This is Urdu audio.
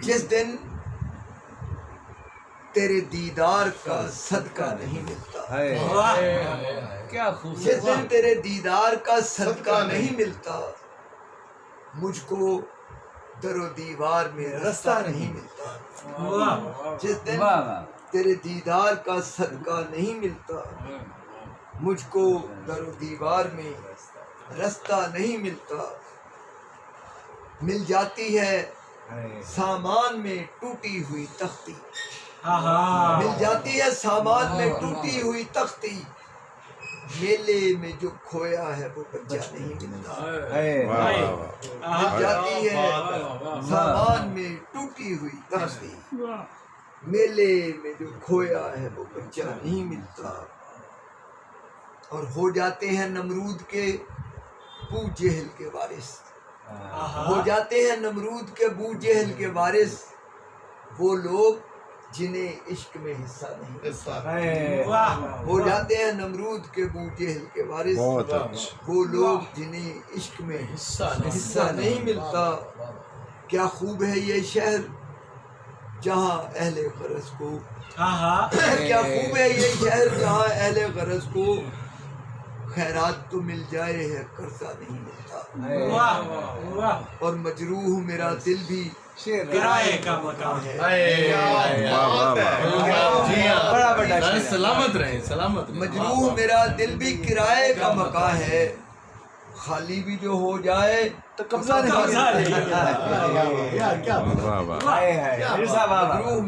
جس دن تیرے دیدار کا صدقہ نہیں ملتا، کیا خوب، جس دن تیرے دیدار کا صدقہ نہیں ملتا، مجھ کو در و دیوار میں رستہ نہیں ملتا، جس دن تیرے دیدار کا صدقہ نہیں ملتا، مجھ کو در و دیوار میں رستہ نہیں ملتا، مل جاتی ہے سامان میں ٹوٹی ہوئی تختی، مل جاتی ہے سامان میں ٹوٹی ہوئی تختی، میلے میں جو کھویا ہے وہ بچہ نہیں ملتا، مل جاتی ہے سامان میں ٹوٹی ہوئی تختی، میلے میں جو کھویا ہے وہ بچہ نہیں ملتا، اور ہو جاتے ہیں نمرود کے بو جہل کے وارث، ہو جاتے ہیں نمرود کے بو جہل کے وارث وہ لوگ جنہیں عشق میں حصہ نہیں ملتا، ہو جاتے ہیں نمرود کے بو جہل کے وارث وہ لوگ جنہیں عشق میں حصہ نہیں ملتا۔ کیا خوب ہے یہ شہر جہاں اہل غرض کو، کیا خوب ہے یہ شہر جہاں اہل غرض کو خیرات تو مل جائے ہے قرضہ نہیں ملتا، اور مجروح میرا دل بھی کرائے کا مقام ہے، سلامت رہے، سلامت رہے، مجروح میرا دل بھی کرائے کا مقام ہے، خالی بھی جو ہو جائے تو قبضہ نہیں، مجروح میرا